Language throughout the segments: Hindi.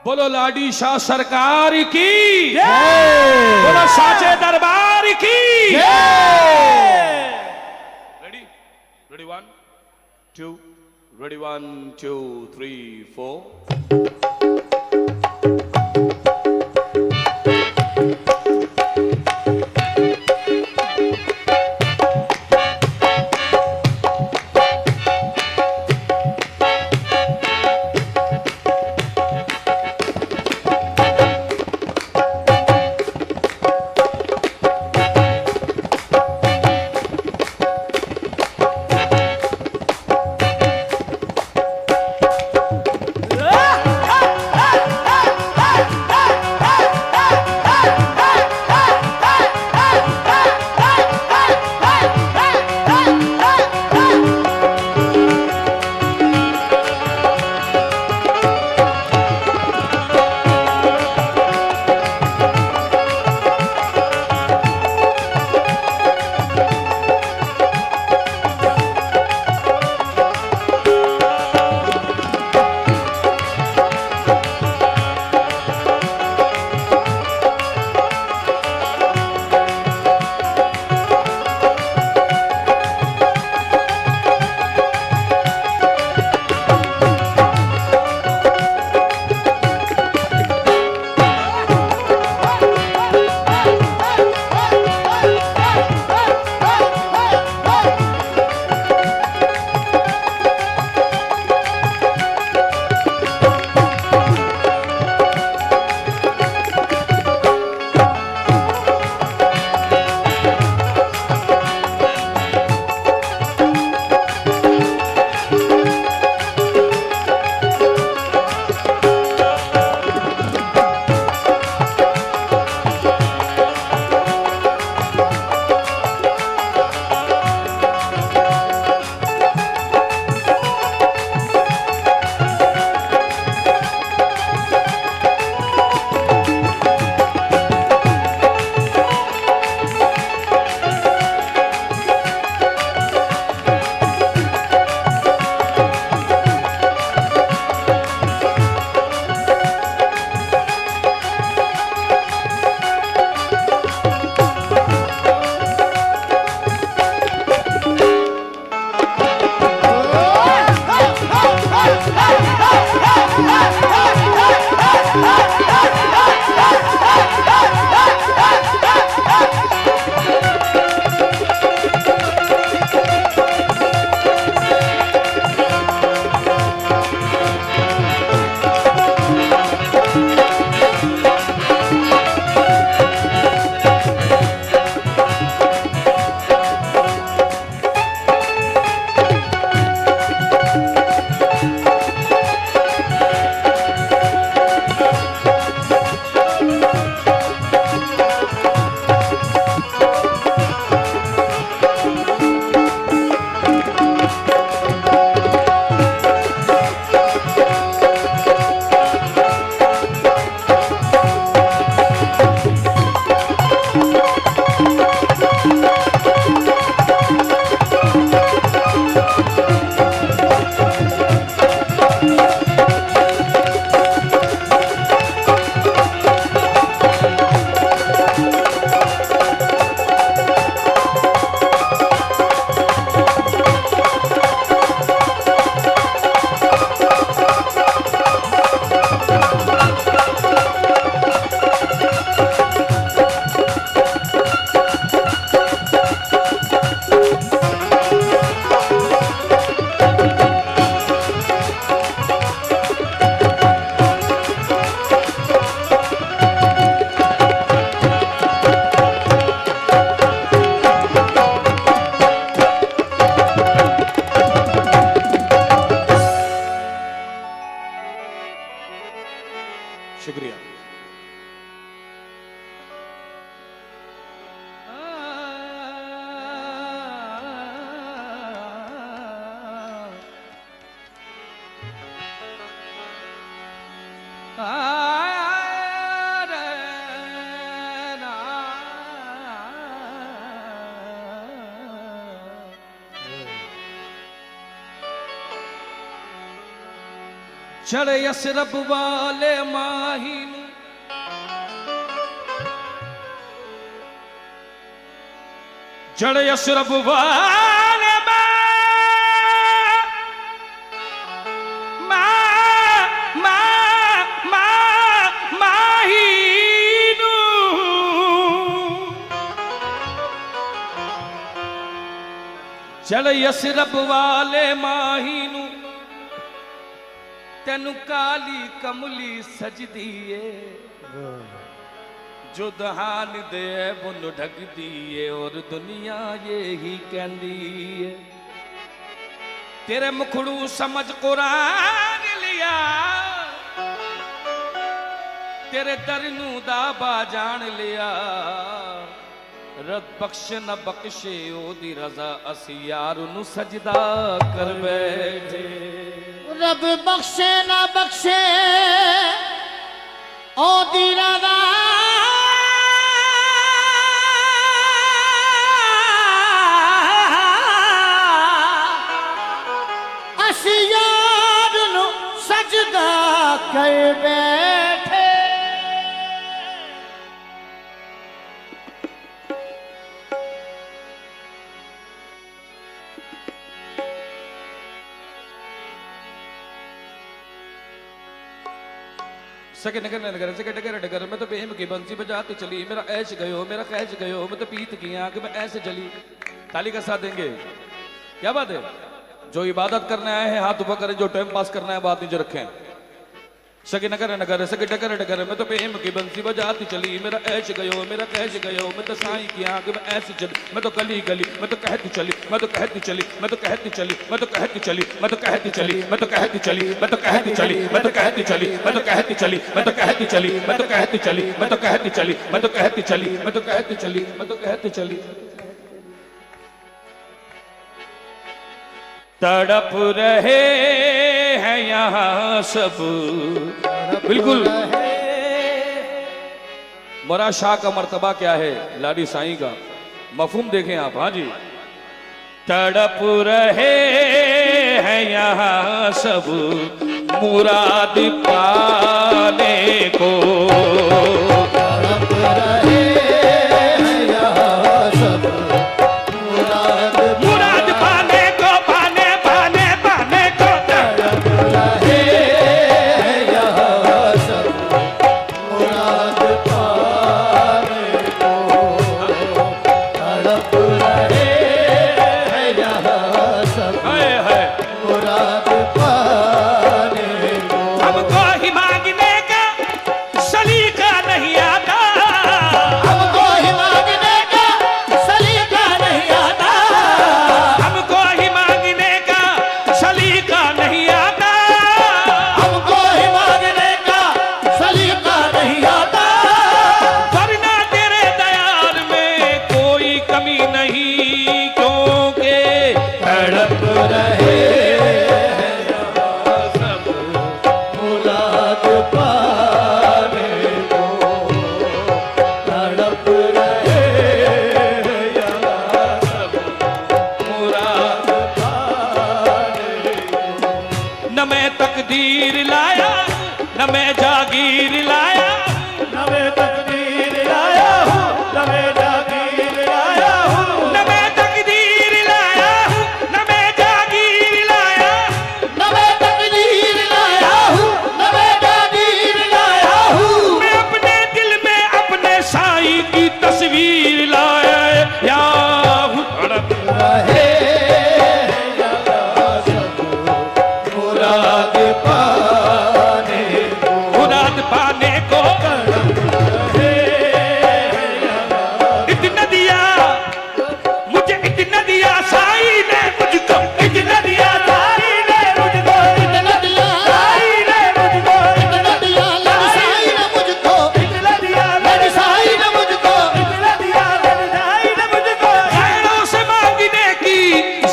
बोलो लाडी शाह सरकार की बोलो साचे दरबार की रेडी रेडी 1 2 रेडी 1 2 3 4 शुक्रिया। चढ़े यसरब वाले माही चढ़े यसरब वाले चढ़ यसरब वाले माहीनू तेनु काली कमली सजदी है जो दहान दे बुन ढक दिए और दुनिया ये ही कहती है तेरे मुखड़ू समझ कुरान लिया तेरे दरनू दाबा जान लिया रब बख्शे न बख्शे ओदी रजा असी यार नु सजदा कर बैठे रब बख्शे न बख्शे ओदी रजा असी यार नु सजदा कर बैठे सके नगर नगर सके डगर डगर मैं तो बेम की बंसी बजाती चली मेरा ऐश गयो मेरा कैश गयो मैं तो पीत की आंख में ऐसे जली ताली का साथ देंगे क्या बात है जो इबादत करने आए हैं हाथ ऊपर करें जो टाइम पास करना है बात नीचे रखें सके नगर नगर सके डगर डगर मैं तो बेम की बंसी बजाती चली मेरा ऐश गयो मेरा कैश गयो मैं तो साईं की आंख में ऐसे चली मैं तो गली गली मैं तो कहती चली मैं तो कहती चली मैं तो कहती चली मैं तो कहती चली मैं तो कहती चली मैं तो कहती चली मैं तो कहती चली मैं तो कहती चली मैं तो कहती चली मैं तो कहती चली मैं तो कहती चली मैं तो कहती चली मैं तो कहती चली मैं तो कहती चली मैं तो कहती चली तड़प रहे हैं यहाँ सब बिल्कुल मरा शाह का मर्तबा क्या है लाडी साईं का मफहूम देखें आप हाँ जी तड़प रहे हैं यहाँ सब मुराद पाने को तड़प रहे हैं यहाँ सब मुराद पाने को पाने पाने पाने को तड़प रहे हैं यहाँ सब मुराद पाने को तड़प रहे हैं यहाँ सब हाय हाय मुराद पाने को हमको ही मांगने का सलीका नहीं आता हमको ही मांगने का सलीका नहीं आता हमको ही मांगने का सलीका नहीं आता हमको ही मांगने का सलीका नहीं आता वरना तेरे दयाल में कोई कमी नहीं क्योंकि तड़प रहे हैं यहाँ सब मुराद पाने को तड़प रहे हैं यहाँ सब मुराद पाने को न मैं तकदीर लाया न मैं जागीर लाया न मैं तकदीर लाया हूँ न मैं जागीर लाया हूँ न मैं तकदीर लाया हूँ न मैं जागीर लाया न मैं तकदीर लाया हूँ न मैं जागीर लाया हूँ मैं अपने दिल में अपने साईं की तस्वीर लाया या हूँ तड़प रहे यहाँ सब मुराद पाने को मुराद पाने को तड़प रहे यहाँ इतना दिया मुझे इतना दिया साईं ने मुझको इतना दिया साईं ने मुझको इतना दिया साईं ने मुझको इतना दिया लड़साई ने मुझको इतना दिया लड़साई ने मुझको इतना दिया साईं ने मुझको गैरों से मांगने की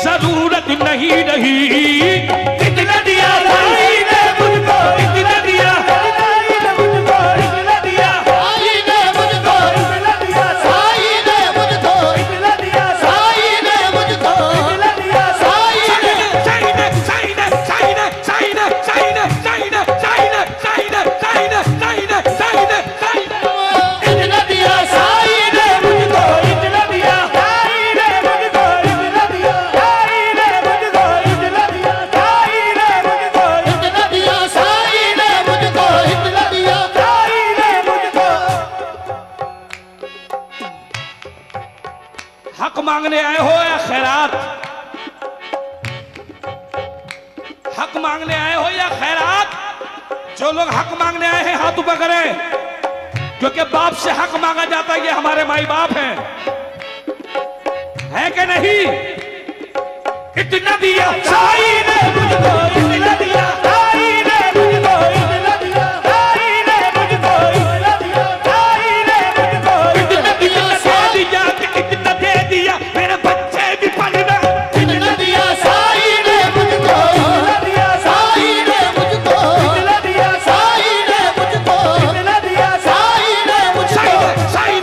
जरूरत नहीं रही इतना दिया साईं ने मुझको इतना दिया साईं ने मुझको इतना दिया साई ने मुझको इतना दिया साई ने मुझको इतना दिया साई ने मुझको इतना दिया साई ने साईं ने साईं ने साईं ने साईं ने साईं ने साईं ने मांगने आए हो या खैरात? हक मांगने आए हो या खैरात? जो लोग हक मांगने आए हैं हाथ ऊपर करें, क्योंकि बाप से हक मांगा जाता है, ये हमारे माई बाप हैं, है कि नहीं? इतना दिया साई ने मुझको, इतना दिया साई ने मुझको, इतना दिया साई ने मुझको, इतना दिया साई ने मुझको, इतना दिया इतना दे दिया मेरे बच्चे भी पढ़ना। इतना दिया साई ने मुझको, इतना दिया साई ने मुझको, इतना दिया साई ने मुझको, इतना दिया साई ने मुझको, साई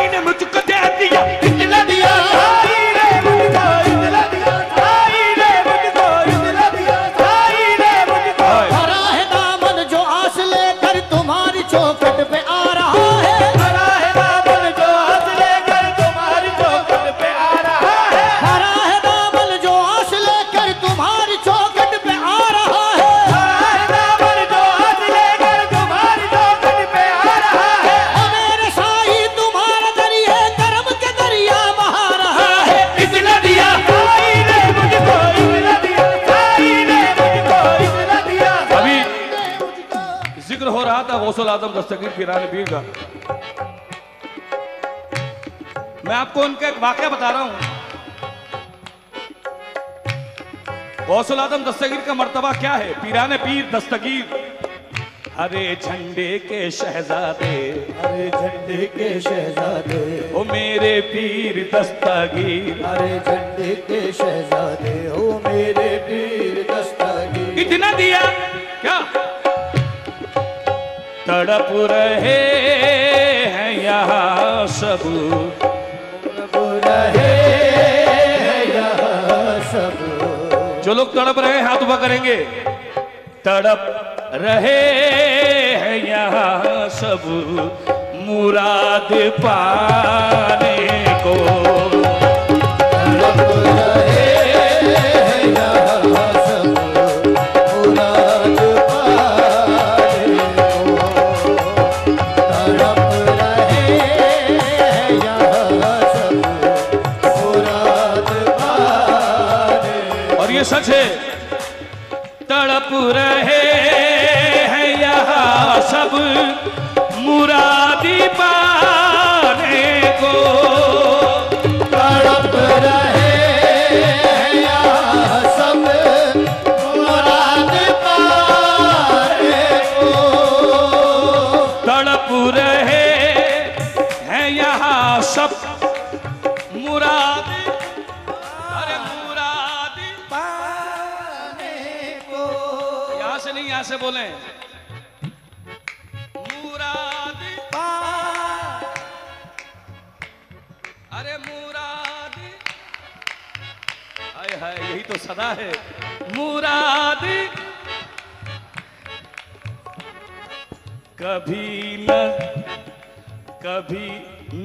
ने मुझको दे दिया, इतना दिया साई ने मुझको, इतना दिया साई ने मुझको, इतना दिया साई ने मुझको। भरा है दामन जो आस लेकर तुम्हारी चौखट पे आ रहा है, भरा है दामन जो आस लेकर तुम्हारी चौखट पे आ रहा है, भरा है दामन जो आस लेकर तुम्हारी चौखट पे आ रहा है, भरा है दामन जो आस लेकर तुम्हारी चौखट पे आ रहा है। ओ मेरे साई तुम्हारा दरिया कर्म के दरिया बहा रहा है, इतना दिया साई ने मुझको, इतना दिया साई ने मुझको, इतना दिया अभी जिक्र हो रहा था गौसुल आजम दस्तगीर पीराने पीर का। मैं आपको उनका एक वाकया बता रहा हूं। गौसुल आजम दस्तगीर का मर्तबा क्या है? पीराने पीर दस्तगीर हरे झंडे के शहजादे, अरे झंडे के शहजादे, ओ मेरे पीर दस्तगीर, अरे झंडे के शहजादे, ओ मेरे पीर दस्तगीर। इतना दिया क्या? तड़प रहे हैं यहाँ सब, रहे हैं यहाँ सब, जो लोग तड़प रहे हैं हाथ ऊपर करेंगे। तड़प रहे हैं यहाँ सब मुराद पाने को, तड़प रहे हैं यहाँ सब मुराद पाने को, तड़प रहे हैं यहाँ सब मुराद पाने। और ये सच है। तड़प रहे हैं यहाँ सब मुरादी पाने को, तड़प रहे हैं यहाँ सब मुराद पाने को, तड़प रहे हैं यहाँ सब मुरादी, अरे मुरादी पाने को। यहां से नहीं, यहां से बोले मुरादी, अरे मुरादी, हाय हाय यही तो सदा है। मुरादी कभी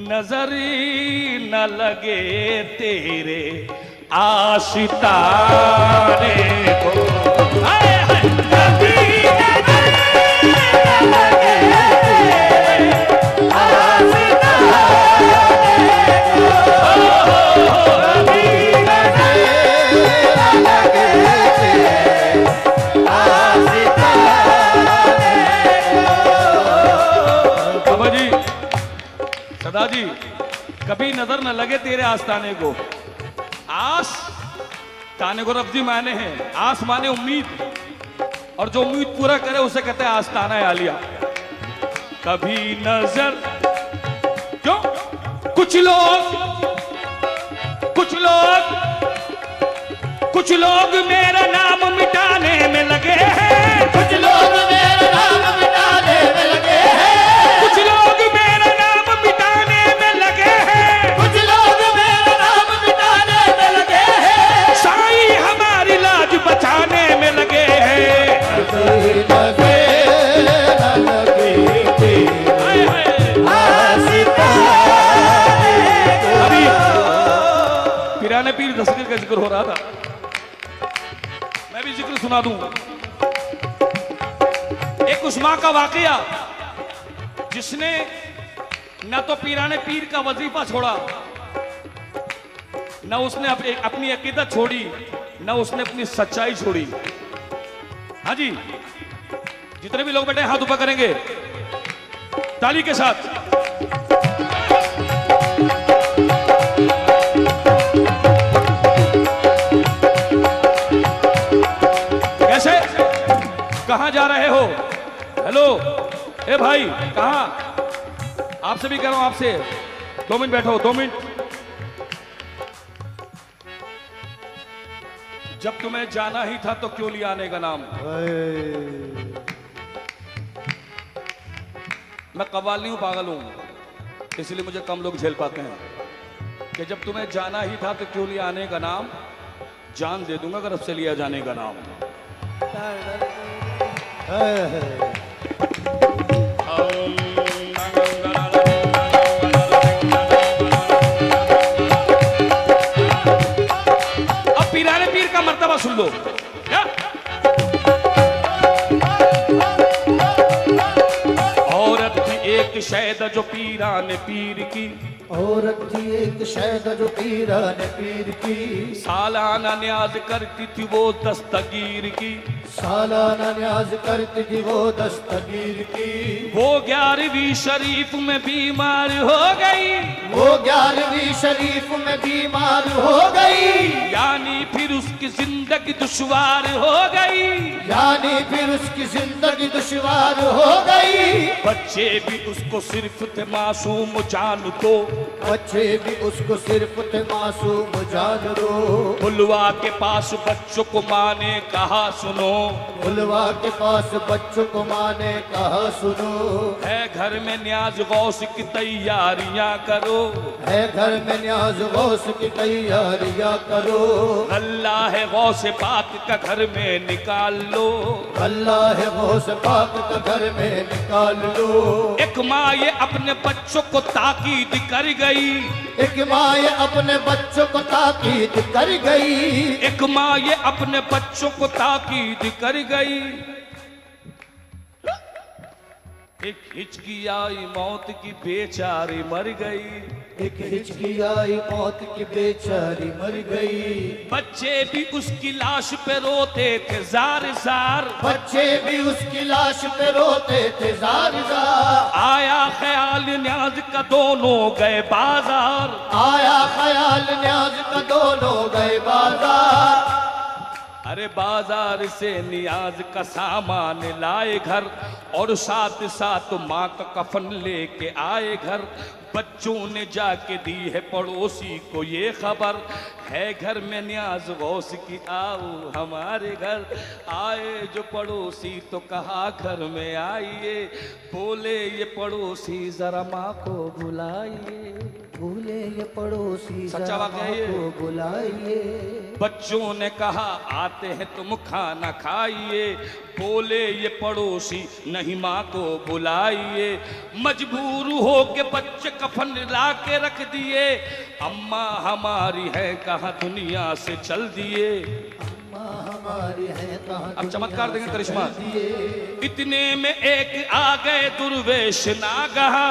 नजरी न लगे तेरे आशिताने को, हाय हाय कभी नजरी न लगे तेरे आशिताने को, कभी नजरी न लगे तेरे आशिताने को। बाबा जी, सदा जी, कभी नजर न लगे तेरे आस्ताने को। आस ताने को लफ्जी माने हैं, आस माने उम्मीद, और जो उम्मीद पूरा करे उसे कहते हैं आस्ताना आलिया। कभी नजर, क्यों? कुछ लोग मेरा नाम मिटाने में लगे हैं, कुछ लोग मेरा नाम मिटाने में लगे हैं, कुछ लोग मेरा नाम मिटाने में लगे हैं, कुछ लोग मेरा नाम मिटाने में लगे हैं, साई हमारी लाज बचाने में लगे हैं। लगे न लगे तेरे हाय हाय। आशिताने को। अभी पीराने पीर दस्तगीर का जिक्र हो रहा था, मैं भी जिक्र सुना दूं। एक उस मां का वाकया जिसने न तो पीराने पीर का वजीफा छोड़ा, ना उसने अपनी अकीदत छोड़ी, ना उसने अपनी सच्चाई छोड़ी। हाँ जी, जितने भी लोग बैठे हाथ ऊपर करेंगे ताली के साथ। कैसे, कहां जा रहे हो? हेलो, ए भाई कहां? आपसे भी कह रहा हूं, आपसे 2 मिनट बैठो, 2 मिनट। जब तुम्हें जाना ही था तो क्यों लिया आने का नाम? मैं कव्वाल नहीं हूं, पागल हूं, इसलिए मुझे कम लोग झेल पाते हैं। कि जब तुम्हें जाना ही था तो क्यों लिया आने का नाम? जान दे दूंगा अगर अब से लिया जाने का नाम। अब पीराने पीर का मर्तबा सुन लो। क्या? औरत थी एक शैद जो पीराने पीर की, औरत थी एक शैद जो पीराने पीर की, सालाना न्याज करती थी वो दस्तगीर की, सालाना न्याज करती थी वो दस्तगीर की। वो 11वीं शरीफ में बीमार हो गई, वो 11वीं शरीफ में बीमार हो गई, यानी फिर उसकी जिंदगी दुश्वार हो गई, यानी फिर उसकी जिंदगी दुश्वार हो गई। बच्चे भी उसको सिर्फ थे मासूम जान दो, बच्चे भी उसको सिर्फ थे मासूम जान दो। बुलवा के पास बच्चों को माँ ने कहा सुनो, बुलवा के पास बच्चों को माँ ने कहा सुनो, है घर में न्याज गौस की तैयारियां करो, है घर में न्याज गौस की तैयारियां करो। अल्लाह है गौस पाक का घर में निकाल लो, अल्लाह है गौस पाक का घर में निकाल लो। एक माँ ये अपने बच्चों को ताकीद कर गई, एक माँ ये अपने बच्चों को ताकीद कर गई, एक माँ ये अपने बच्चों को ताकीद कर गई। एक हिचकी आई मौत की बेचारी मर गई, एक हिचकी आई मौत की बेचारी मर गई। बच्चे भी उसकी लाश पे रोते थे जार जार, बच्चे भी उसकी लाश पे रोते थे जार जार। आया ख्याल न्याज का दोनों गए बाजार, आया ख्याल न्याज का दोनों गए बाजार। अरे बाजार से नियाज का सामान लाए घर, और साथ साथ माँ का कफन लेके आए घर। बच्चों ने जाके दी है पड़ोसी को ये खबर, है घर में न्याज गौस की आओ हमारे घर। आए जो पड़ोसी तो कहा घर में आइए, बोले ये पड़ोसी जरा माँ को बुलाइए, भूले ये पड़ोसी सच्चा जरा वाकया माँ ये। को बुलाइए। बच्चों ने कहा आते हैं तुम खाना खाइए, बोले ये पड़ोसी नहीं माँ को बुलाइए। मजबूर हो के बच्चे कफन ला के रख दिए, अम्मा हमारी है कहाँ दुनिया से चल दिए। माँ हमारी है कहाँ अब चमत्कार देंगे दुनिया से करिश्मा। चल दिए। इतने में एक आ गए दुर्वेश नागहा,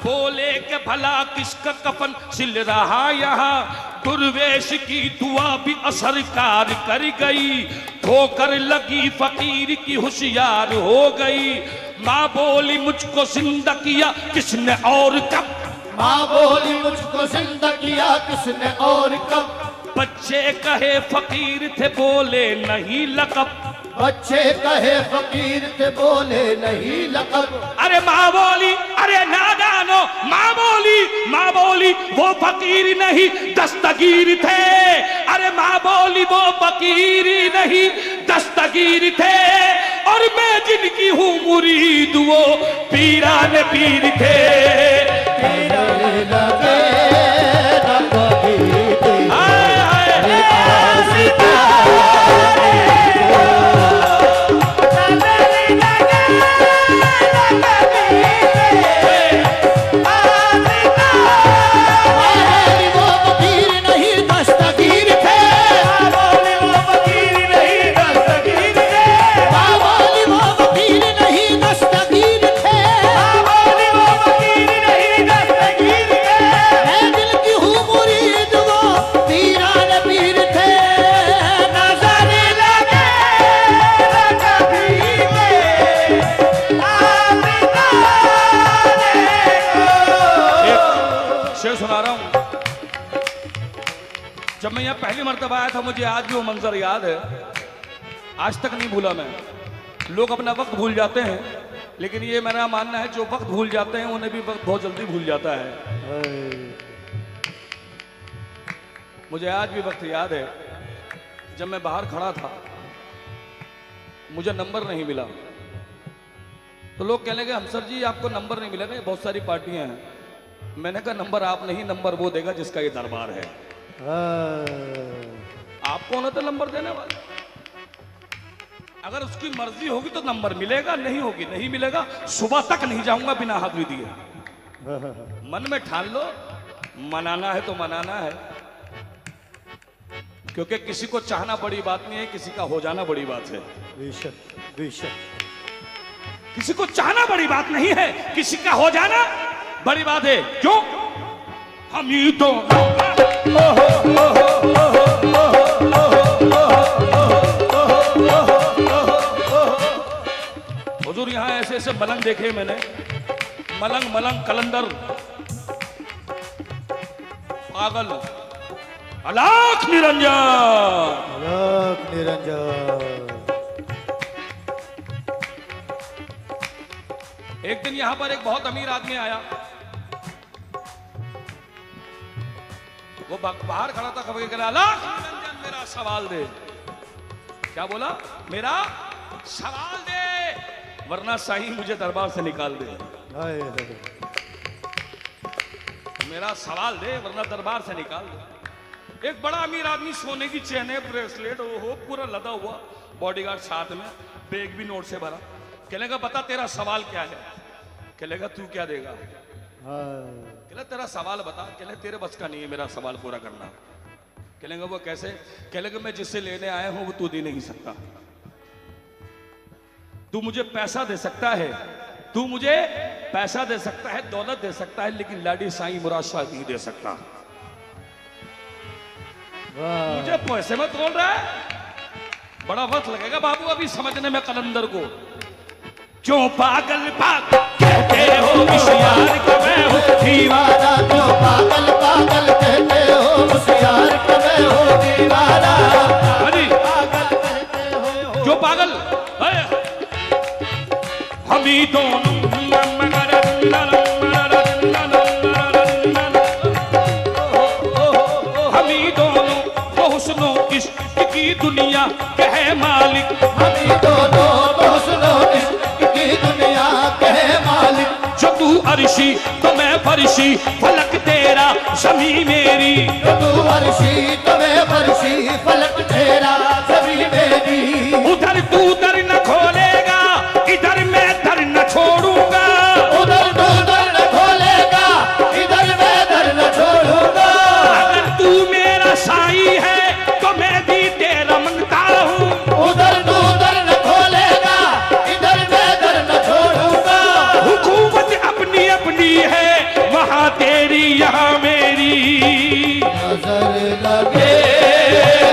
बोले के भला किसका कफन सिल रहा यहाँ। दुर्वेश की दुआ भी असरकार कर गई, ठोकर लगी फकीर की होशियार हो गई। माँ बोली मुझको जिंदा किया किसने और कब, माँ बोली मुझको जिंदा किया किसने और कब। बच्चे कहे फकीर थे बोले नहीं लकब, बच्चे कहे फकीर थे बोले नहीं लकब। अरे माँ बोली अरे नादानो, माँ बोली वो फकीर नहीं दस्तगीर थे। अरे माँ बोली वो फकीर नहीं दस्तगीर थे, और मैं जिनकी हूँ मुरीद वो पीराने पीर थे। तेरे लगे न कभी तेरे हाय हाय आशिक़ जब मैं यहाँ पहली मर्तबा आया था मुझे आज भी वो मंजर याद है, आज तक नहीं भूला मैं। लोग अपना वक्त भूल जाते हैं, लेकिन ये मेरा मानना है जो वक्त भूल जाते हैं उन्हें भी वक्त बहुत जल्दी भूल जाता है। मुझे आज भी वक्त याद है जब मैं बाहर खड़ा था, मुझे नंबर नहीं मिला, तो लोग कहने लगे हमसर जी आपको नंबर नहीं मिलेगा, बहुत सारी पार्टियां हैं। मैंने कहा नंबर आप नहीं, नंबर वो देगा जिसका ये दरबार है। आप कौन होते नंबर देने वाले? अगर उसकी मर्जी होगी तो नंबर मिलेगा, नहीं होगी नहीं मिलेगा। सुबह तक नहीं जाऊंगा बिना हाजिरी दिए। मन में ठान लो, मनाना है तो मनाना है, क्योंकि किसी को चाहना बड़ी बात नहीं है, किसी का हो जाना बड़ी बात है। बेशक बेशक। किसी को चाहना बड़ी बात नहीं है, किसी का हो जाना बड़ी बात है। क्यों? हम ही तो हुजूर यहां ऐसे ऐसे मलंग देखे मैंने, मलंग मलंग कलंदर पागल अलाख निरंजन। अलग निरंजन। एक दिन यहां पर एक बहुत अमीर आदमी आया, वो बाहर खड़ा था, खबर कह अलाख निरंजन मेरा सवाल दे। क्या बोला? मेरा सवाल दे, वरना शाही मुझे दरबार से निकाल दे। मेरा सवाल दे वरना दरबार से निकाल दे। एक बड़ा अमीर आदमी, सोने की चेन है, ब्रेसलेट हो, पूरा लदा हुआ, बॉडीगार्ड साथ में, बैग भी नोट से भरा। कहलेगा बता तेरा सवाल क्या है? कहलेगा तू क्या देगा? कहले तेरा सवाल बता। कहले तेरे बस का नहीं है मेरा सवाल पूरा करना। कहलेगा वो कैसे? कहलेगा मैं जिससे लेने आया हूं वो तू दे नहीं सकता। तू मुझे पैसा दे सकता है, तू मुझे पैसा दे सकता है, दौलत दे सकता है, लेकिन लाडी साईं मुराद शाह नहीं दे सकता। मुझे पैसे में तोड़ रहा है, बड़ा वक्त लगेगा बाबू अभी समझने में कलंदर को। क्यों पागल पागल कहते हो होशियार कमे हो दीवाना, क्यों पागल पागल कहते हो होशियार कमे हो दीवाना। पागल कहते हो जो पागल हम ही दोनों, हम ही दोनों वो हुस्नो इश्क की दुनिया कहे मालिक। हम ही दोनों वो हुस्नो इश्क की दुनिया कहे मालिक। जो तू अर्शी तो मैं फर्शी, फलक तेरा ज़मीं मेरी। जो तू अर्शी तो मैं फर्शी, फलक तेरा ज़मीं मेरी। उधर तू दर न खोलेगा, इधर मैं दर न छोड़ूंगा। उधर तू दर न खोलेगा, इधर मैं दर न छोड़ूंगा। अगर तू मेरा साई है तो मैं भी तेरा मंगता हूँ। उधर तू दर न खोलेगा, इधर मैं दर न छोड़ूंगा। हुकूमत अपनी अपनी है, वहाँ तेरी यहाँ मेरी। नजर लगे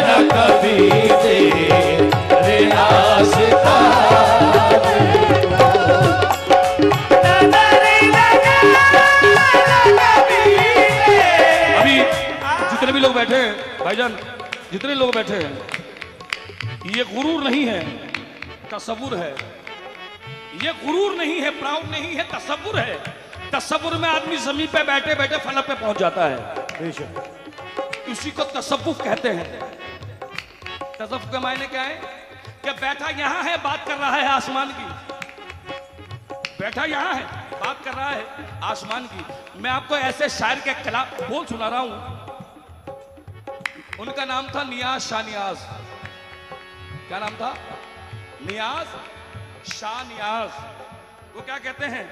न कभी तेरे आशिका। अभी जितने भी लोग बैठे हैं भाईजान, जितने लोग बैठे हैं, ये गुरूर नहीं है, तसव्वुर है। ये गुरूर नहीं है, प्राउड नहीं है, तसव्वुर है। तसव्वुर में आदमी जमीन पे बैठे बैठे फलक पे पहुंच जाता है। उसी को तसव्वुफ कहते हैं। तसव्वुफ के मायने क्या है? कि बैठा यहां है, बात कर रहा है आसमान की। बैठा यहां है, बात कर रहा है आसमान की। मैं आपको ऐसे शायर के खिलाफ बोल सुना रहा हूं। उनका नाम था नियाज शाह नियाज। क्या नाम था? नियाज शाह नियाज। वो क्या कहते हैं?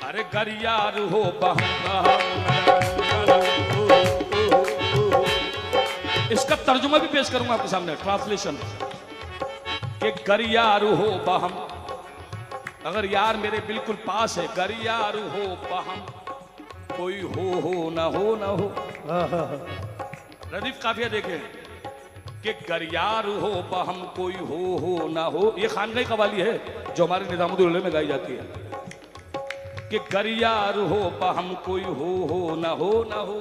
अरे गर यार हो इसका तर्जुमा भी पेश करूंगा आपके सामने, ट्रांसलेशन। कि गर यार हो बहम, अगर यार मेरे बिल्कुल पास है, गर यार हो बहम, कोई हो ना हो ना हो। रदीफ काफिया देखें कि गर यार हो बहम, कोई हो ना हो। ये खानगई कवाली है जो हमारे निजामुद्दीन उलमा में गाई जाती है। कि गर यार हो बहम, कोई हो ना हो ना हो।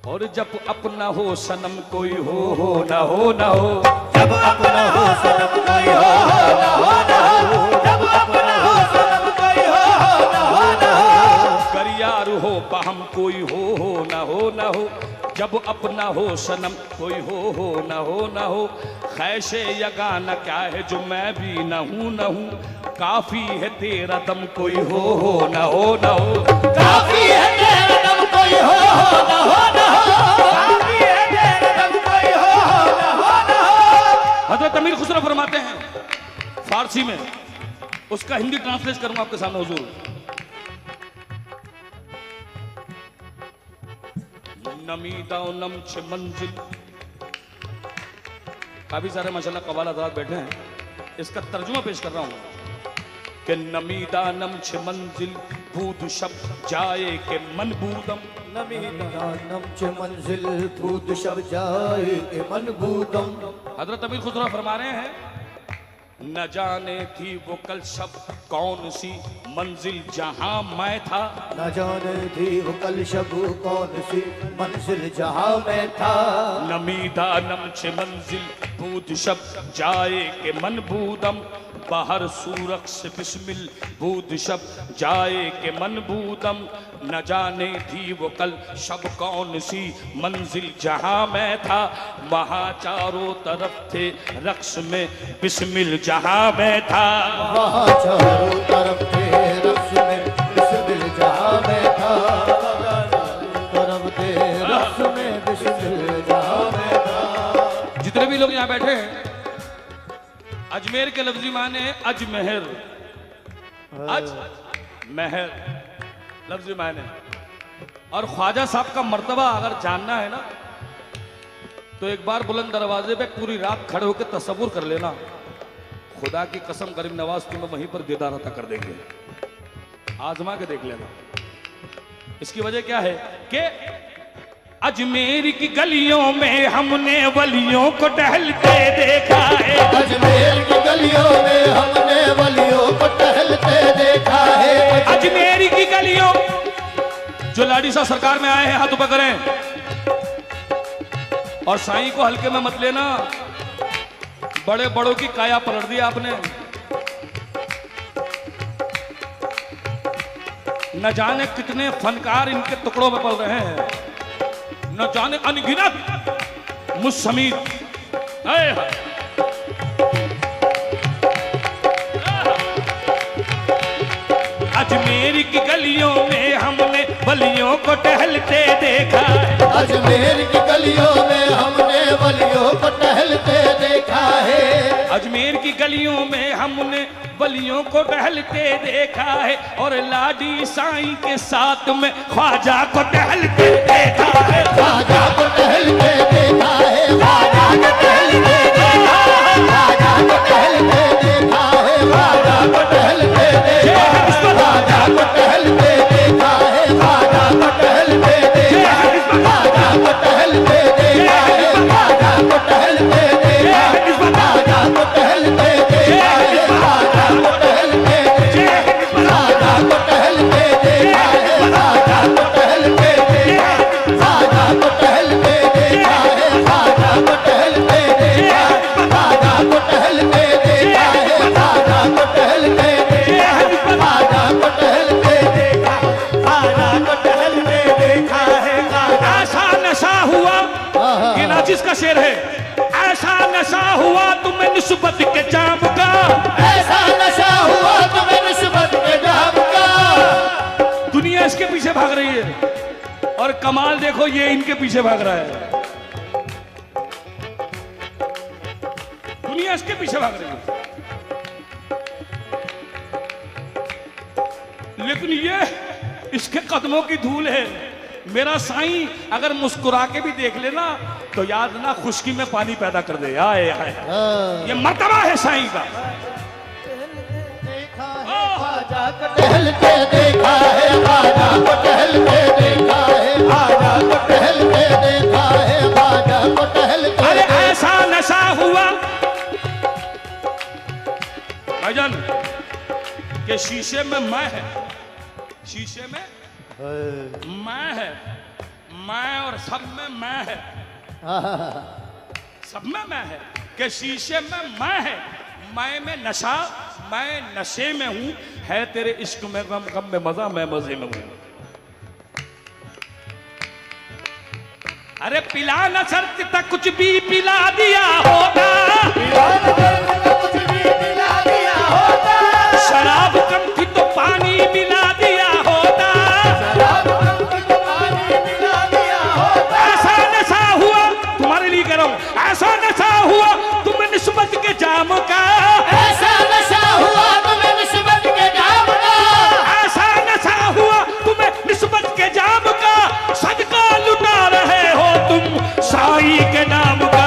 और जब अपना हो सनम कोई हो ना हो ना हो, जब अपना हो सनम कोई हो ना हो ना हो, जब अपना हो सनम कोई हो ना हो ना हो, कर यार हो बहम कोई हो ना हो ना हो, जब अपना हो सनम कोई हो ना हो ना हो, खैशे यगाना क्या है जो मैं भी न हूँ, काफी है तेरा दम कोई हो ना हो ना हो, काफी है तेरा दम कोई हो ना हो ना हो, काफी है तेरा दम कोई हो ना हो ना हो। हजरत अमीर खुसरो फरमाते हैं फारसी में, उसका हिंदी ट्रांसलेट करूंगा आपके सामने हुजूर। नमीदा नमच मंजिल, काफी सारे माशाल्लाह कवाल हज़रात बैठे हैं, इसका तर्जुमा पेश कर रहा हूं कि नमीदा नमच मंजिल बूद शब जाए के मन बूदम, नमीदा नमच मंजिल बूद शब जाए के मन बूदम। हजरत अमीर खुसरो फरमा रहे हैं न जाने थी वो कल शब कौन सी मंजिल जहां मैं था, न जाने थी वो कल शब कौन सी मंजिल जहां मैं था, नमीदा नमच मंजिल बूद शब जाए के मन बूदम, बाहर सूरख से बिस्मिल बूद शब जाए के मन बूदम, न जाने थी वो कल शब कौन सी मंजिल जहां मैं था, वहां चारों तरफ थे रक्स में बिस्मिल जहां मैं था, वहां चारों तरफ थे रक्स में बिस्मिल जहां मैं था, तरफ थे रक्स में बिस्मिल जहां मैं था। जितने भी लोग यहाँ बैठे हैं, अजमेर के लफ्जी माने अजमेहर, अजमेहर लफ्जी माने, और ख्वाजा साहब का मर्तबा अगर जानना है ना तो एक बार बुलंद दरवाजे पे पूरी रात खड़े होकर तसव्वुर कर लेना, खुदा की कसम गरीब नवाज तुम्हें वहीं पर दीदार अता कर देंगे, आजमा के देख लेना। इसकी वजह क्या है कि अजमेर की गलियों में हमने वलियों को टहलते देखा है, अजमेर की गलियों में हमने वलियों को टहलते देखा है, अजमेर की गलियों, जो लाडी साहब सरकार में आए हैं हाथ ऊपर करें, और साईं को हल्के में मत लेना, बड़े बड़ों की काया पलट दी आपने। न जाने कितने फनकार इनके टुकड़ों में पल रहे हैं, न जाने अनगिनत मुसमीत। अजमेर की गलियों में हमने वलियों को टहलते देखा है, अजमेर की गलियों में हमने वलियों को टहलते देखा है, अजमेर की गलियों में हमने वलियों को टहलते देखा है, और लाडी साईं के साथ में ख्वाजा को टहलते देखा है, ख्वाजा को टहलते देखा है, ख्वाजा को टहलते देखा है, ख्वाजा को टहलते देखा है, ख्वाजा को टहलते देखा है, ख्वाजा को टहलते देखा है, ख्वाजा को टहलते देखा है, ख्वाजा को टहलते देखा है, ख्वाजा को टहलते देखा है, ख्वाजा को टहलते देखा है, ख्वाजा को टहलते देखा है, ख्वाजा को टहलते देखा है, ख्वाजा को टहलते देखा है, ख्वाजा को टहलते देखा है, ख्वाजा को टहलते देखा है, ख्वाजा को टहलते देखा है, ख्वाजा को टहलते देखा है, ख्वाजा को टहलते देखा है, ख्वाजा को टहलते देखा है, ऐसा नशा हुआ, ये नाजिस का शेर है, ऐसा नशा हुआ तुम्हें निस्बत के जाम का, ऐसा नशा हुआ तुम्हें निस्बत के जाम का। दुनिया इसके पीछे भाग रही है, और कमाल देखो ये इनके पीछे भाग रहा है, दुनिया इसके पीछे भाग रही है, लेकिन ये इसके कदमों की धूल है। मेरा साईं अगर मुस्कुरा के भी देख लेना तो याद ना खुशकी में पानी पैदा कर दे। आए आए, ये मर्तबा है साईं का। ख्वाजा को टहलते देखा है, ख्वाजा को टहलते देखा है, ख्वाजा को टहलते देखा है, ख्वाजा को टहलते। अरे ऐसा नशा हुआ भाईजान कि शीशे में मैं है, शीशे में मैं है, मैं और सब में मैं है, सब में मैं है कि शीशे में मैं है, मैं में नशा, मैं नशे में हूं, है तेरे इश्क में गम, गम में मजा, मैं मजे में हूं। अरे पिला न शर्त तक कुछ भी पिला दिया होता, कुछ भी पिला दिया होता, शराब कम थी तो पानी मिला दिया होता, शराब कम थी तो पानी मिला दिया होता। ऐसा नशा हुआ, तुम्हारे लिए कह रहा हूं, ऐसा नशा हुआ तुम्हें निस्बत के जाम का, ऐसा नशा हुआ तुम्हें निस्बत के जाम का, ऐसा नशा हुआ तुम्हें निस्बत के जाम का, सदका लुटा रहे हो तुम साई के नाम का।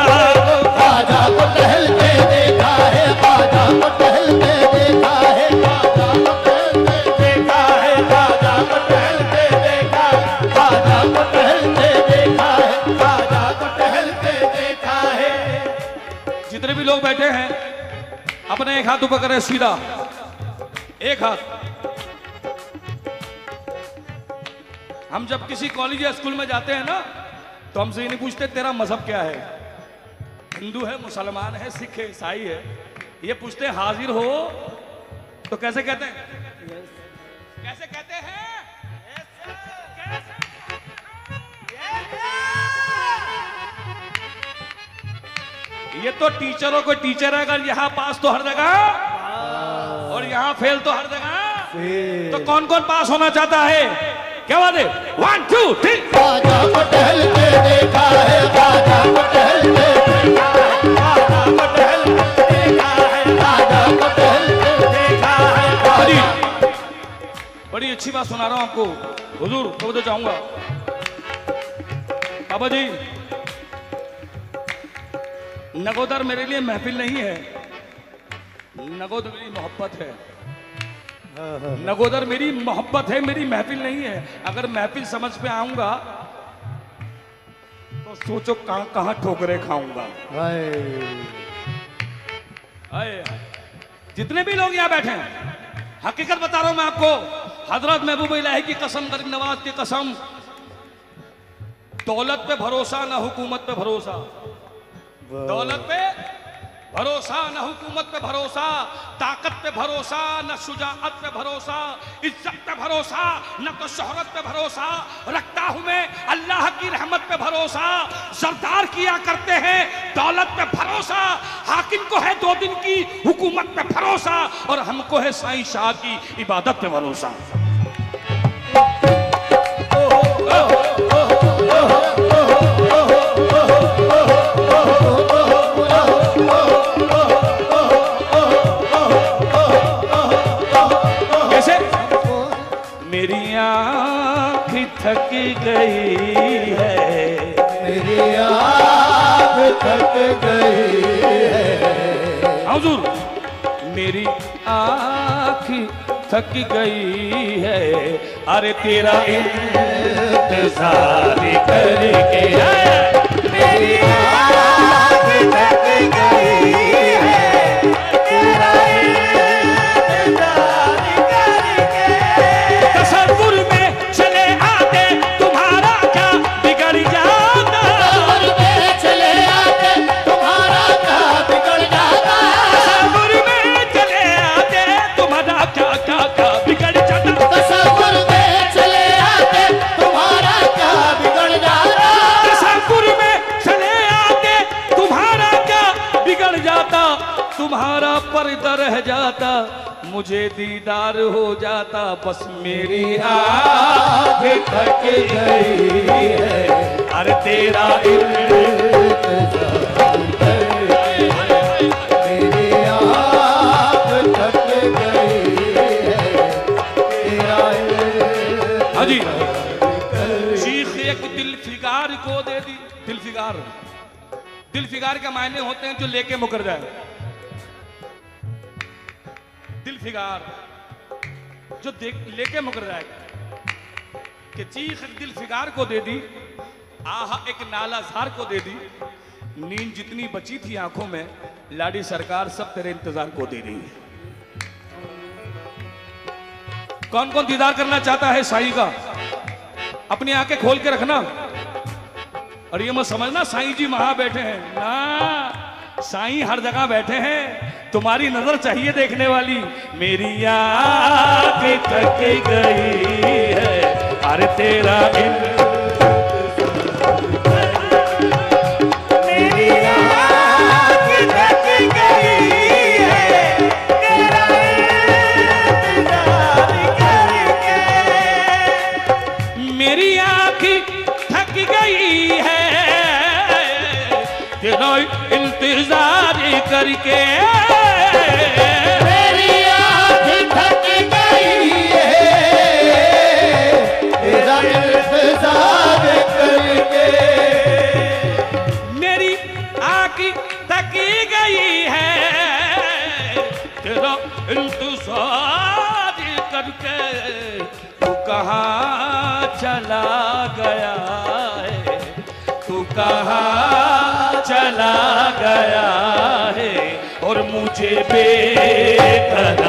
ख्वाजा को टहलते देखा है, ख्वाजा को टहलते देखा है, ख्वाजा को टहलते देखा है, ख्वाजा को टहलते देखा है, ख्वाजा को टहलते देखा है, ख्वाजा को टहलते देखा है। जितने भी लोग बैठे हैं अपने एक हाथ ऊपर करें सीधा, एक हाथ। हम जब किसी कॉलेज या स्कूल में जाते हैं ना तो हमसे ये नहीं पूछते तेरा मजहब क्या है, हिंदू है, मुसलमान है, सिख है, ईसाई है, ये पूछते हैं हाजिर हो तो कैसे कहते हैं, कैसे कहते हैं, ये तो टीचरों को टीचर है, अगर यहाँ पास तो हर जगह और यहाँ फेल तो हर जगह, तो कौन कौन पास होना चाहता है, क्या बात है, 1 2 3। ख्वाजा को टहलते देखा है, ख्वाजा को टहलते देखा है, ख्वाजा को टहलते देखा है, ख्वाजा को टहलते देखा है। बड़ी बड़ी अच्छी बात सुना रहा हूं आपको हुजूर, तो तो चाहूंगा बाबा जी, नगोदर मेरे लिए महफिल नहीं है, नगोदर मेरी मोहब्बत है, नगोदर मेरी मोहब्बत है, मेरी महफिल नहीं है। अगर महफिल समझ पे आऊंगा तो सोचो कहां कहां ठोकरे खाऊंगा। आए, जितने भी लोग यहाँ बैठे हैं, हकीकत बता रहा हूं मैं आपको, हजरत महबूब इलाही की कसम, गरीब नवाज की कसम, दौलत पे भरोसा ना हुकूमत पे भरोसा, दौलत पे भरोसा न हुकूमत पे भरोसा, ताकत पे भरोसा न शुजाअत पे भरोसा, इज्जत पे भरोसा न तो शोहरत पे भरोसा, रखता हूं मैं अल्लाह की रहमत पे भरोसा। सरदार किया करते हैं दौलत पे भरोसा, हाकिम को है 2 दिन की हुकूमत पे भरोसा, और हमको है साईं शाह की इबादत पे भरोसा। मेरी आँख थक गई है, मेरी आँख थक गई है, हुजूर मेरी आँख थक गई है, अरे तेरा इंतजार करके, मेरी आँख थक गई है, तेरा इंतजार करके। तसव्वुर में चले आते तुम्हारा क्या बिगड़ जाता, तसव्वुर में चले आते तुम्हारा क्या बिगड़ जाता, तसव्वुर में चले आते तुम्हारा क्या क्या क्या बिगड़ जाता, तसव्वुर में चले आते तुम्हारा क्या बिगड़ जाता, तसव्वुर में चले आते तुम्हारा क्या बिगड़ जाता, तुम्हारा पर्दा रह जाता, मुझे दीदार हो जाता, बस मेरी आँख थक गई है, अरे तेरा मेरी आँख थक गई है, तेरा हाँ जी, चीख एक दिल फिगार को दे दी, दिल फिगार, दिल फिगार के मायने होते हैं जो लेके मुकर जाए, दिल फिगार जो देख लेके मुकर जाएगा, कि चीख एक दिल फिगार को दे दी, आहा एक नाला जार को दे दी, नींद जितनी बची थी आंखों में लाडी सरकार सब तेरे इंतजार को दे रही है। कौन कौन दीदार करना चाहता है साईं का, अपनी आंखें खोल के रखना, और ये मत समझना साईं जी वहां बैठे हैं ना, साईं हर जगह बैठे हैं। तुम्हारी नजर चाहिए देखने वाली। मेरी आँख थक गई है, अरे तेरा मेरी आँख थक गई है, तेरा इंतजार करके। मेरी आँख थक गई है तेरा इंतजार करके। मेरी आँख थक गई है, तेरा इंतजार करके। मेरी आँख थक गई है तेरा इंतजार करके। तू कहाँ चला गया है, तू कहाँ चला गया है, और मुझे बेकरार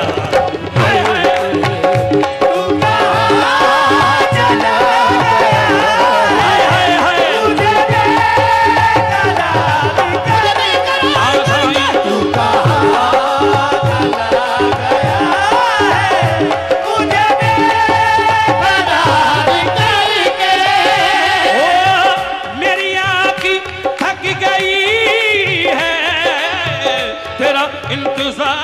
तू कहाँ चला गया है, मुझे बेकरार करके। तू कहाँ चला गया है, मुझे बेकरार करके। ओ, मेरी आँख थक गई है तेरा इंतजार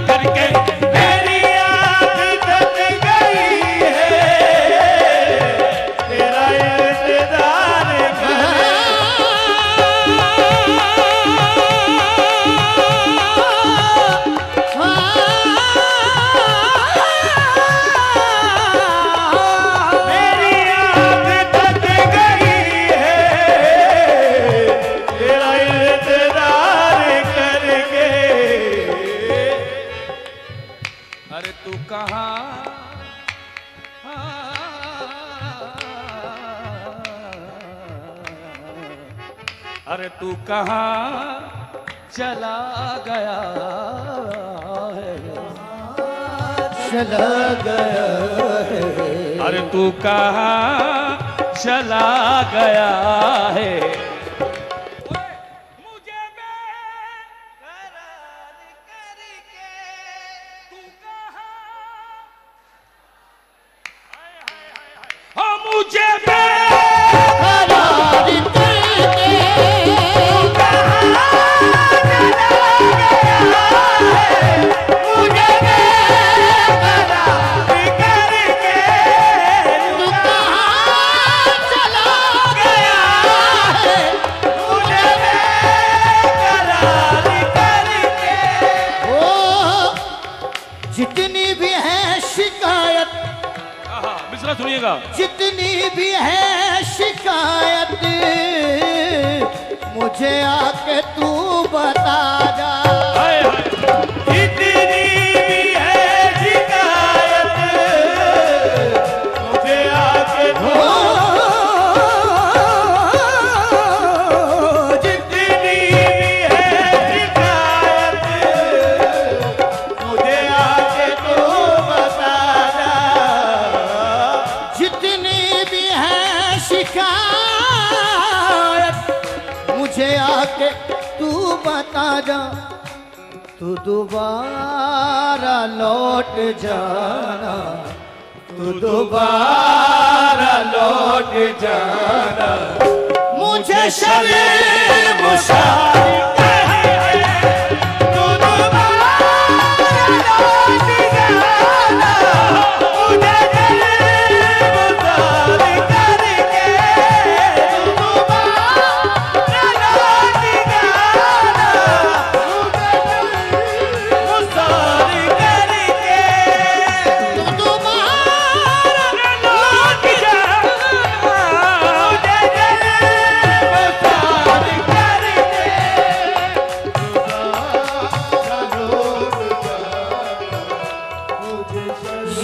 करके। मेरी आँख थक गई है, तेरा इंतजार करके। मेरी आँख थक गई है, तेरा इंतजार करके। अरे तू कहाँ अरे तू कहाँ चला गया है, चला गया है, अरे तू कहाँ चला गया है। मुझे बेकरार करके तू कहाँ, हाँ मुझे करार करके। तू कहाँ चला गया है, मुझे बेकरार करके। तू कहाँ चला गया है, मुझे बेकरार करके। ओ, जितनी भी है शिकायत, मिश्रा सुनिएगा। जितनी भी है शिकायत, मुझे आके तू बता जा। हाय हाय जितनी भी है शिकायत, मुझे आके तू। जितनी भी है शिकायत, मुझे आके तू बता जा। जितनी भी है शिकायत, मुझे आके तू बता जा। तू दोबारा लौट जाना, तू दोबारा लौट जाना। मुझे शर्म शादी तू दोबारा लौट जाना। मुझे शर्म शादी करके तू दोबारा लौट जाना। मुझे शादी करके तू दोबारा लौट जाना। मुझे शर्म शादी करके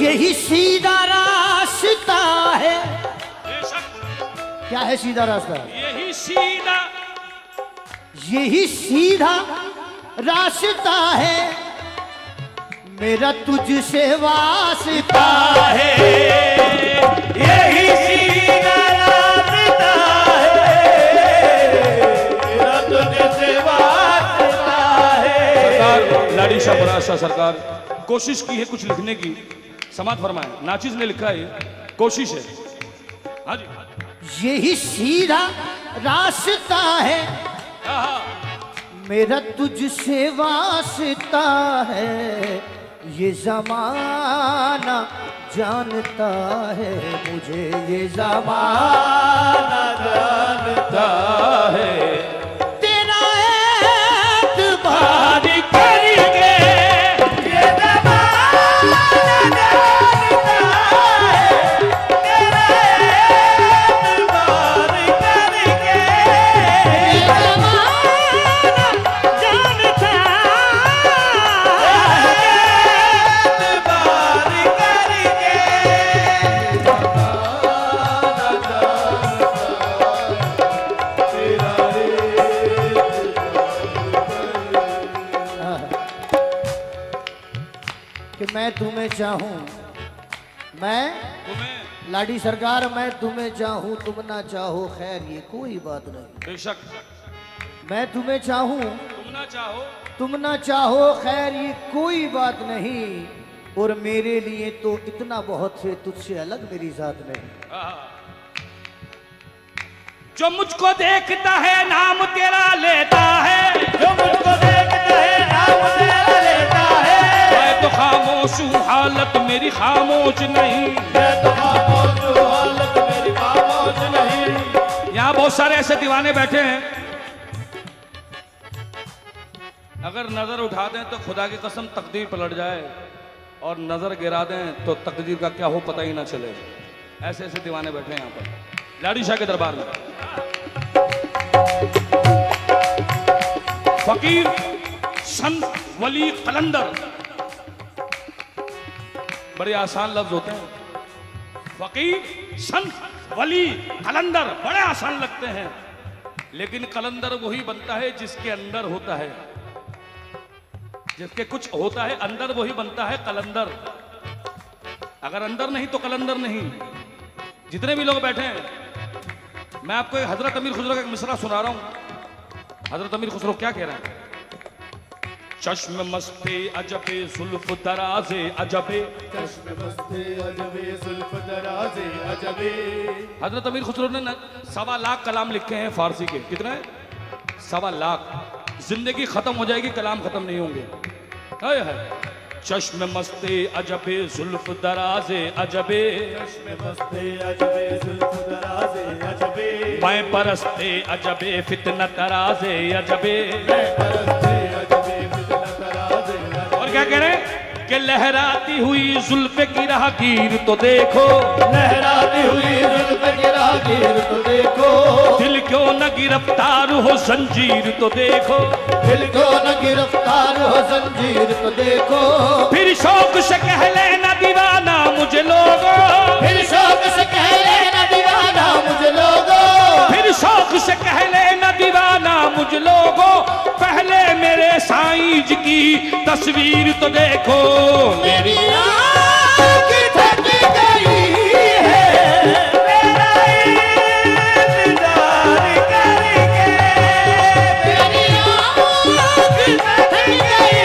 यही सीधा रास्ता है। क्या है सीधा रास्ता? यही सीधा, यही सीधा रास्ता है, मेरा तुझसे वास्ता है। यही सीधा रास्ता सरकार, लाड़ी शाह मुराद शाह सरकार कोशिश की है कुछ लिखने की, समाज फरमाए। नाचिज ने लिखा है, कोशिश है। हाँ जी, यही सीधा रास्ता है मेरा तुझसे वास्ता है, ये जमाना जानता है मुझे, ये जमाना जानता है तेरा एतबार करेंगे, ये जमाना जानता है, तेरा एतबार करेंगे, ये जमाना जानता कि मैं तुम्हें चाहूं, मैं तुम्हें लाडी सरकार मैं तुम्हें चाहूं, तुम ना चाहो खैर ये कोई बात नहीं। बेशक मैं तुम्हें चाहूं, तुम ना चाहो, तुम ना चाहो खैर ये कोई बात नहीं, और मेरे लिए तो इतना बहुत है, तुझसे अलग मेरी जात नहीं। जो मुझको देखता है नाम तेरा लेता है, जो मुझको देखता है नाम तेरा लेता है, मैं तो खामोश हूँ हालत मेरी खामोश नहीं, मैं तो खामोश हूँ हालत मेरी खामोश नहीं। यहाँ बहुत सारे ऐसे दीवाने बैठे हैं, अगर नजर उठा दें तो खुदा की कसम तकदीर पलट जाए, और नजर गिरा दें तो तकदीर का क्या हो पता ही ना चले। ऐसे ऐसे दीवाने बैठे हैं यहाँ पर लाड़ी शाह के दरबार में। फकीर, संत, वली, कलंदर, बड़े आसान लफ्ज होते हैं। फकीर, संत, वली, कलंदर बड़े आसान लगते हैं, लेकिन कलंदर वही बनता है जिसके अंदर होता है, जिसके कुछ होता है अंदर वही बनता है कलंदर। अगर अंदर नहीं तो कलंदर नहीं। जितने भी लोग बैठे हैं, मैं आपको एक हजरत अमीर खुसरो का एक मिसरा सुना रहा हूं। हजरत अमीर खुसरो क्या कह रहे हैं? चश्म मस्ते अजबे जुल्फ दराजे अजबे, चश्म मस्ते अजबे जुल्फ दराजे अजबे। हजरत अमीर खुसरो ने 1.25 लाख कलाम लिखे हैं फारसी के। कितने? 1.25 लाख। जिंदगी खत्म हो जाएगी, कलाम खत्म नहीं होंगे। हाय हाय। चश्म मस्ते अजबे जुल्फ दराजे अजबे, चश्म मस्ते अजबे जुल्फ दराजे अजबे, मैं परस्ते अजबे फितना तराजे अजबे। मैं परस्ते अजबे फितना तराजे अजबे। और क्या कह रहे हैं कि लहराती हुई जुल्फ की राहगीर तो देखो, लहराती हुई जुल्फ की राहगीर तो देखो, दिल क्यों न गिरफ्तार हो जंजीर तो देखो, दिल को न गिरफ्तार हो जंजीर तो देखो, फिर शौक से कह लेना दीवाना मुझे लोगो, फिर शौक से कह लेना दीवाना मुझे लोगो, फिर शौक से कह लेना दीवाना मुझे लोगो, पहले मेरे साईं जी की तस्वीर तो देखो। मेरी आँख थक गई है, मेरा इंतजार करके, मेरी आँख थक गई है,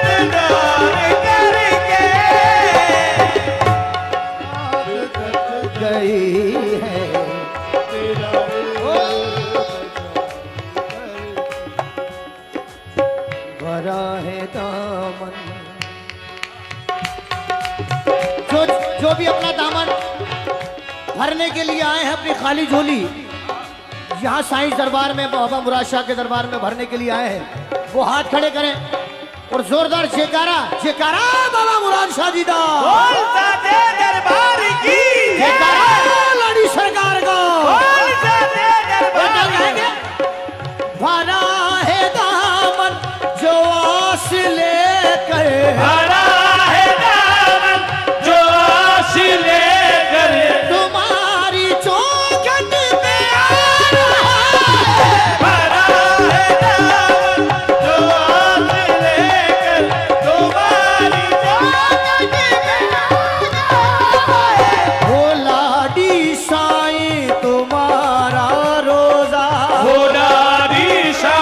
इंतजार करके, आँख थक गई है तेरा भरा है दामन। जो भी अपना दामन भरने के लिए आए हैं, अपनी खाली झोली यहाँ साईं दरबार में, बाबा मुराद शाह के दरबार में भरने के लिए आए हैं, वो हाथ खड़े करें और जोरदार जयकारा, जयकारा बाबा मुराद शाह जी दा, दरबार की जयकारा, लाड़ी सरकार का भरा है दामन जो आस लेकर, भरा है दामन जो आस लेकर, तुम्हारी चौखट पे आ रहा है, भरा है दामन जो आस लेकर, तुम्हारी चौखट पे आ रहा है, ओ लाडी साईं तुम्हारा रोजा, हो लाड़ी शाह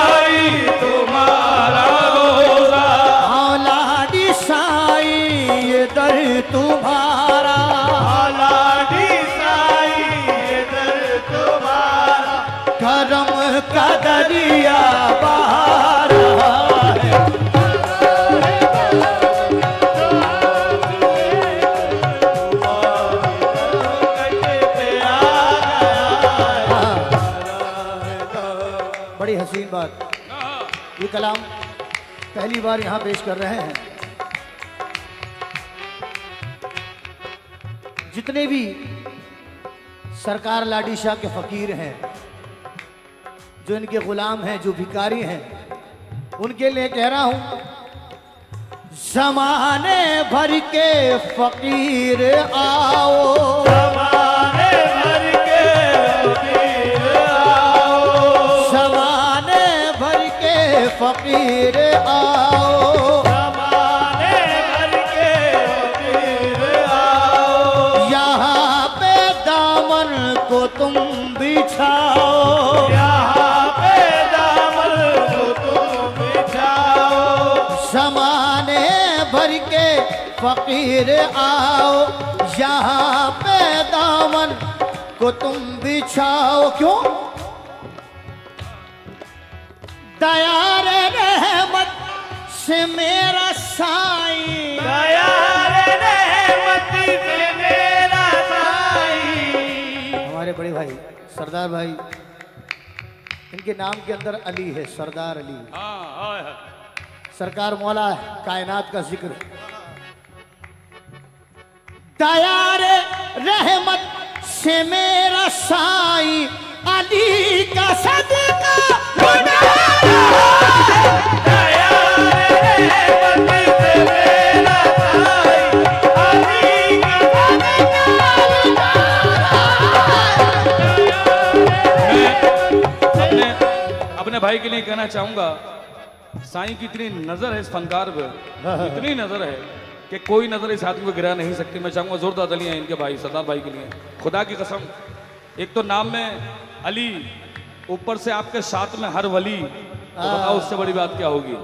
नदिया बहा रहा है। बड़ी हसीन बात, ये कलाम पहली बार यहाँ पेश कर रहे हैं। जितने भी सरकार लाडी शाह के फकीर हैं, जो इनके गुलाम हैं, जो भिखारी हैं, उनके लिए कह रहा हूं, ज़माने भर के फकीर आओ, ज़माने भर के फकीर आओ, ज़माने भर के फकीर आओ, ज़माने भर के फकीर आओ, यहाँ पे दामन को तुम बिछाओ, यहाँ पे दामन को तुम बिछाओ, ज़माने भर के फकीर आओ, यहाँ पे दामन को तुम बिछाओ। क्यों? दया रे रहमत से मेरा साईं, दया रे रहमत से मेरा साईं। हमारे बड़े भाई सरदार भाई, इनके नाम के अंदर अली है, सरदार अली। सरकार मौला कायनात का जिक्र। दया रे रहमत से मेरा साईं, अली का सदका लुटा रहा है। दया रे रहमत से मेरा साईं, अली का सदका लुटा रहा है। अपने भाई के लिए कहना चाहूंगा, साईं की इतनी नजर है इस फनकार पे, इतनी नजर है कि कोई नजर इस आदमी को गिरा नहीं सकती। मैं चाहूंगा जोरदार तालियां इनके भाई सरदार भाई के लिए। खुदा की कसम, एक तो नाम में अली, ऊपर से आपके साथ में हर वली, तो बताओ उससे बड़ी बात क्या होगी।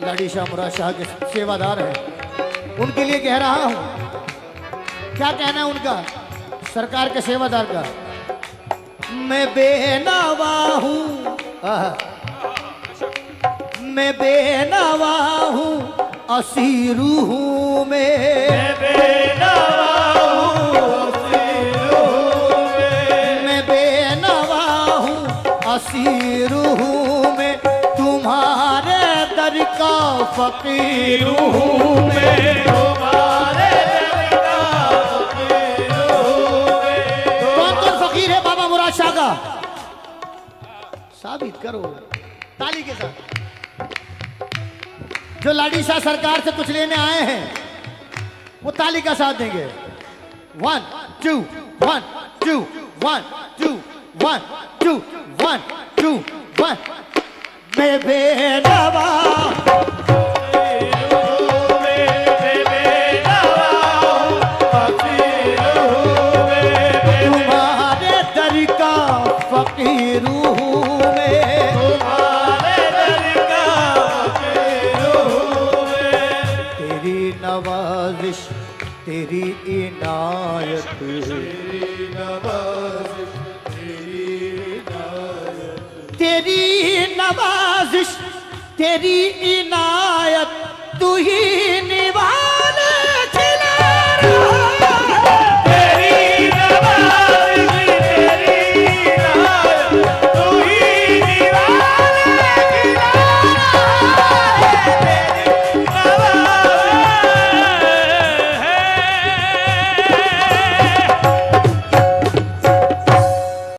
लाडी शाह मुराद शाह के सेवादार हैं, उनके लिए कह रहा हूं। क्या कहना है उनका, सरकार के सेवादार का? मैं बेनवा हूं, मैं बेनवा हूं, असीरू हूं मैं बेनवा हूं, मैं बेनवा हूं, असीरू हूं मैं, तुम्हारे दर का फकीर हूं मैं, तुम्हारे दर का फकीर हूं मैं। कौन फकीर है बाबा मुराद शाह का? साबित करो ताली के साथ। जो लाडी शाह सरकार से कुछ लेने आए हैं वो ताली का साथ देंगे। 1 2 1 2 1 2 1 2 1 2 1 मैं बेनवा तुम्हारे दर का फकीर हूँ मैं तेरी नवाजिश तेरी इनायत तेरी नवाजिश तेरी इनायत तू ही